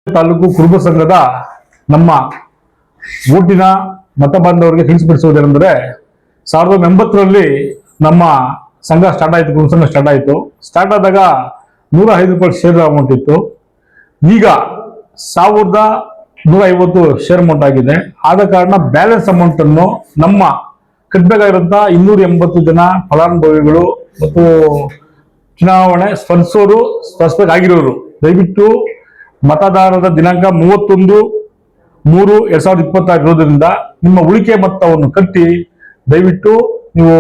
ತಾಲೂಕು ಕುರುಬ ಸಂಘದ ನಮ್ಮ ಓಟಿನ ಮತ ಬಾಂಧವರಿಗೆ ತಿಳಿಸಿಪಡಿಸುವುದೇನೆಂದರೆ 1980ರಲ್ಲಿ ನಮ್ಮ ಸಂಘ ಸ್ಟಾರ್ಟ್ ಆಯಿತು. ಕುರುಬ ಸಂಘ ಸ್ಟಾರ್ಟ್ ಆದಾಗ 105 ರೂಪಾಯಿ ಶೇರ್ ಅಮೌಂಟ್ ಇತ್ತು. ಈಗ 1150 ಶೇರ್ ಅಮೌಂಟ್ ಆಗಿದೆ. ಆದ ಕಾರಣ ಬ್ಯಾಲೆನ್ಸ್ ಅಮೌಂಟ್ ಅನ್ನು ನಮ್ಮ ಕಟ್ಟಬೇಕಾಗಿರುವಂತಹ 280 ಜನ ಫಲಾನುಭವಿಗಳು ಮತ್ತು ಚುನಾವಣೆ ಸ್ಪರ್ಧಿಸಬೇಕಾಗಿರೋರು ದಯವಿಟ್ಟು ಮತದಾರರ ದಿನಾಂಕ 31/3/2026 ಇರೋದ್ರಿಂದ ನಿಮ್ಮ ಉಳಿಕೆ ಮೊತ್ತವನ್ನು ಕಟ್ಟಿ ದಯವಿಟ್ಟು ನೀವು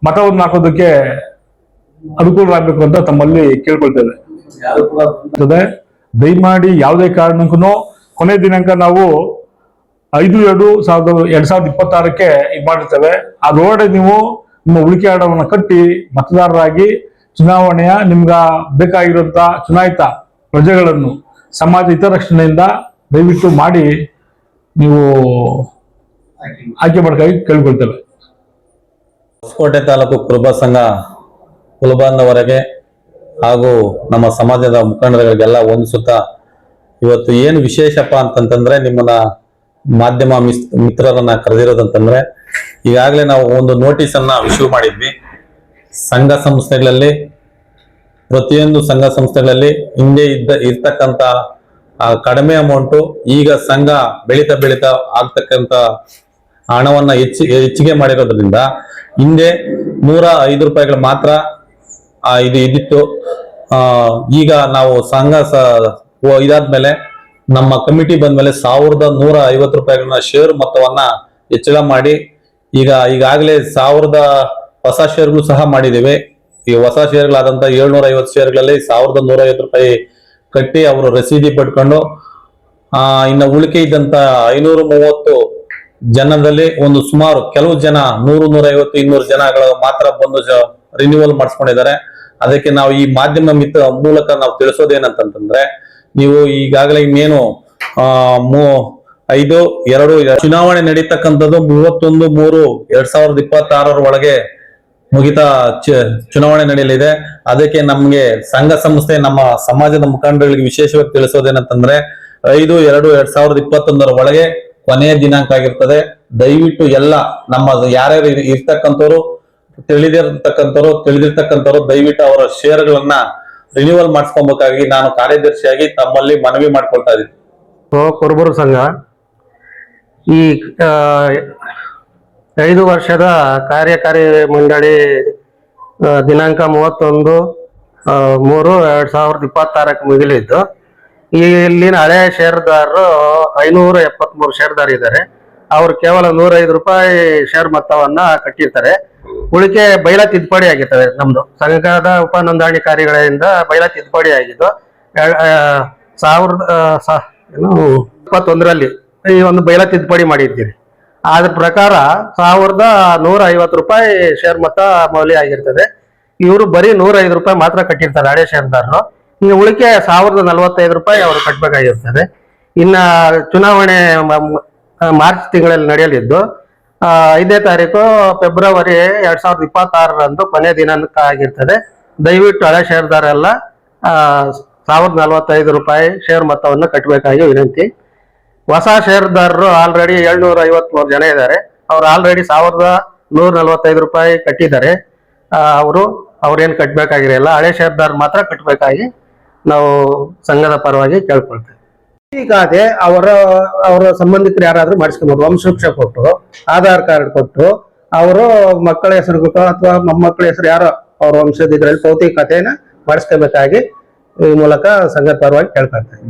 ಮತವನ್ನು ಹಾಕೋದಕ್ಕೆ ಅನುಕೂಲರಾಗಬೇಕು ಅಂತ ತಮ್ಮಲ್ಲಿ ಕೇಳ್ಕೊಳ್ತೇವೆ. ದಯಮಾಡಿ ಯಾವುದೇ ಕಾರಣಕ್ಕೂ ಕೊನೆ ದಿನಾಂಕ ನಾವು 5/2/2026ಕ್ಕೆ ಇದು ಮಾಡಿರ್ತೇವೆ. ಅದರೊಳಗಡೆ ನೀವು ನಿಮ್ಮ ಉಳಿಕೆ ಹಣವನ್ನು ಕಟ್ಟಿ ಮತದಾರರಾಗಿ ಚುನಾವಣೆಯ ನಿಮ್ಗ ಬೇಕಾಗಿರುವಂತಹ ಚುನಾಯಿತ ಪ್ರಜೆಗಳನ್ನು ಸಮಾಜ ಹಿತರಕ್ಷಣೆಯಿಂದ ದಯವಿಟ್ಟು ಮಾಡಿ ನೀವು ಆಯ್ಕೆ ಮಾಡಬೇಕಾಗಿ ಕೇಳ್ಕೊಳ್ತೇವೆ. ಹೊಸಕೋಟೆ ತಾಲೂಕು ಕುರುಬ ಸಂಘ ಕುಲಬಾಂಧವರಿಗೆ ಹಾಗೂ ನಮ್ಮ ಸಮಾಜದ ಮುಖಂಡರುಗಳಿಗೆಲ್ಲ ಹೊಂದಿಸುತ್ತಾ ಇವತ್ತು ಏನು ವಿಶೇಷಪ್ಪ ಅಂತಂತಂದ್ರೆ ನಿಮ್ಮನ್ನ ಮಾಧ್ಯಮ ಮಿತ್ರರನ್ನ ಕರೆದಿರೋದಂತಂದ್ರೆ ಈಗಾಗಲೇ ನಾವು ಒಂದು ನೋಟಿಸ್ ಅನ್ನ ಇಶ್ಯೂ ಮಾಡಿದ್ವಿ. ಸಂಘ ಸಂಸ್ಥೆಗಳಲ್ಲಿ ಪ್ರತಿಯೊಂದು ಸಂಘ ಸಂಸ್ಥೆಗಳಲ್ಲಿ ಹಿಂದೆ ಇರ್ತಕ್ಕಂತ ಕಡಿಮೆ ಅಮೌಂಟು ಈಗ ಸಂಘ ಬೆಳೀತಾ ಆಗ್ತಕ್ಕಂತ ಹಣವನ್ನ ಹೆಚ್ಚಿಗೆ ಮಾಡಿರೋದ್ರಿಂದ ಹಿಂದೆ 105 ರೂಪಾಯಿಗಳು ಮಾತ್ರ ಇದು ಇದಿತ್ತು. ಈಗ ನಾವು ಸಂಘ ಇದಾದ್ಮೇಲೆ ನಮ್ಮ ಕಮಿಟಿ ಬಂದ್ಮೇಲೆ 1150 ರೂಪಾಯಿಗಳನ್ನ ಶೇರ್ ಮೊತ್ತವನ್ನ ಹೆಚ್ಚಳ ಮಾಡಿ ಈಗಾಗಲೇ 1000 ಹೊಸ ಶೇರ್ಗಳು ಸಹ ಮಾಡಿದ್ದೇವೆ. ಈ ಹೊಸ ಶೇರ್ಗಳಾದಂತ 750 ಶೇರ್ಗಳಲ್ಲಿ 1150 ರೂಪಾಯಿ ಕಟ್ಟಿ ಅವರು ರಸೀದಿ ಪಡ್ಕೊಂಡು ಇನ್ನು ಉಳಿಕೆ ಇದ್ದಂತ 530 ಜನದಲ್ಲಿ ಒಂದು ಸುಮಾರು ಕೆಲವು ಜನ 100-150-200 ಜನಗಳು ಮಾತ್ರ ಬಂದು ರಿನ್ಯೂವಲ್ ಮಾಡಿಸ್ಕೊಂಡಿದ್ದಾರೆ. ಅದಕ್ಕೆ ನಾವು ಈ ಮಾಧ್ಯಮ ಮೂಲಕ ನಾವು ತಿಳಿಸೋದೇನಂತಂದ್ರೆ ನೀವು ಈಗಾಗಲೇ ಇನ್ನೇನು 5/2 ಚುನಾವಣೆ ನಡೀತಕ್ಕಂಥದ್ದು 31/3/2026 ಒಳಗೆ ಮುಗಿತಾ ಚುನಾವಣೆ ನಡೆಯಲಿದೆ. ಅದಕ್ಕೆ ನಮ್ಗೆ ಸಂಘ ಸಂಸ್ಥೆ ನಮ್ಮ ಸಮಾಜದ ಮುಖಂಡರಿಗೆ ವಿಶೇಷವಾಗಿ ತಿಳಿಸೋದೇನಂತಂದ್ರೆ 5/2/2021 ಒಳಗೆ ಕೊನೆಯ ದಿನಾಂಕ ಆಗಿರ್ತದೆ. ದಯವಿಟ್ಟು ಎಲ್ಲ ನಮ್ಮ ಯಾರ್ಯಾರು ಇರ್ತಕ್ಕಂಥವ್ರು ತಿಳಿದಿರ್ತಕ್ಕಂಥವ್ರು ದಯವಿಟ್ಟು ಅವರ ಶೇರ್ಗಳನ್ನ ರಿನ್ಯೂವಲ್ ಮಾಡಿಸ್ಕೊಬೇಕಾಗಿ ನಾನು ಕಾರ್ಯದರ್ಶಿಯಾಗಿ ತಮ್ಮಲ್ಲಿ ಮನವಿ ಮಾಡ್ಕೊಳ್ತಾ ಇದ್ದೀನಿ. ಕುರುಬರ ಸಂಘ ಈ 5 ವರ್ಷದ ಕಾರ್ಯಕಾರಿ ಮಂಡಳಿ ದಿನಾಂಕ 31/3/2026 ಮುಗಿಲಿದ್ದು ಇಲ್ಲಿನ ಹಳೆಯ ಷೇರುದಾರರು 573 ಷೇರುದಾರ ಇದ್ದಾರೆ. ಅವ್ರು ಕೇವಲ 105 ರೂಪಾಯಿ ಶೇರ್ ಮೊತ್ತವನ್ನ ಕಟ್ಟಿರ್ತಾರೆ. ಉಳಿಕೆ ಬೈಲಾ ತಿದ್ದುಪಡಿ ಆಗಿರ್ತದೆ. ನಮ್ದು ಸಂಘದ ಉಪ ನೋಂದಣಿಕಾರಿಗಳಿಂದ ಬೈಲಾ ತಿದ್ದುಪಡಿ ಆಗಿದ್ದು 2021ರಲ್ಲಿ ಈ ಒಂದು ಬೈಲಾ ತಿದ್ದುಪಡಿ ಮಾಡಿರ್ತೀವಿ. ಅದ್ರ ಪ್ರಕಾರ 1150 ರೂಪಾಯಿ ಶೇರ್ ಮೊತ್ತ ಮೌಲ್ಯ ಆಗಿರ್ತದೆ. ಇವರು ಬರೀ 105 ರೂಪಾಯಿ ಮಾತ್ರ ಕಟ್ಟಿರ್ತಾರೆ ಹಳೆ ಶೇರ್ದಾರರು. ಇನ್ನು ಉಳಿಕೆ 1045 ರೂಪಾಯಿ ಅವರು ಕಟ್ಟಬೇಕಾಗಿರ್ತದೆ. ಇನ್ನ ಚುನಾವಣೆ ಮಾರ್ಚ್ ತಿಂಗಳಲ್ಲಿ ನಡೆಯಲಿದ್ದು 5ನೇ ತಾರೀಕು ಫೆಬ್ರವರಿ 2026ರಂದು ಕೊನೆ ದಿನಾಂಕ ಆಗಿರ್ತದೆ. ದಯವಿಟ್ಟು ಹಳೆ ಶೇರ್ದಾರ ಎಲ್ಲ 1045 ರೂಪಾಯಿ ಶೇರ್ ಮೊತ್ತವನ್ನು ಕಟ್ಟಬೇಕಾಗಿ ವಿನಂತಿ. ಹೊಸ ಶೇರ್ದಾರರು ಆಲ್ರೆಡಿ 753 ಜನ ಇದ್ದಾರೆ. ಅವ್ರು ಆಲ್ರೆಡಿ 1145 ರೂಪಾಯಿ ಕಟ್ಟಿದ್ದಾರೆ. ಅವ್ರೇನು ಕಟ್ಟಬೇಕಾಗಿರಲ್ಲ. ಹಳೆ ಶೇರ್ದಾರ ಮಾತ್ರ ಕಟ್ಟಬೇಕಾಗಿ ನಾವು ಸಂಘದ ಪರವಾಗಿ ಕೇಳ್ಕೊಳ್ತೇವೆ. ಈಗಾದೆ ಅವರ ಸಂಬಂಧಿಕರು ಯಾರಾದ್ರೂ ಮಾಡಿಸ್ಕೊಬೋದು. ವಂಶವೃಕ್ಷ ಕೊಟ್ಟು ಆಧಾರ್ ಕಾರ್ಡ್ ಕೊಟ್ಟು ಅವರು ಮಕ್ಕಳ ಹೆಸರು ಕೊಟ್ಟು ಅಥವಾ ಮೊಮ್ಮಕ್ಕಳ ಹೆಸರು ಯಾರೋ ಅವ್ರ ವಂಶದ ಇದ್ರಲ್ಲಿ ಭೌತಿಕ ಖಾತೆಯನ್ನ ಮಾಡಿಸ್ಕೋಬೇಕಾಗಿ ಈ ಮೂಲಕ ಸಂಘದ ಪರವಾಗಿ ಕೇಳ್ಕೊಳ್ತೇವೆ.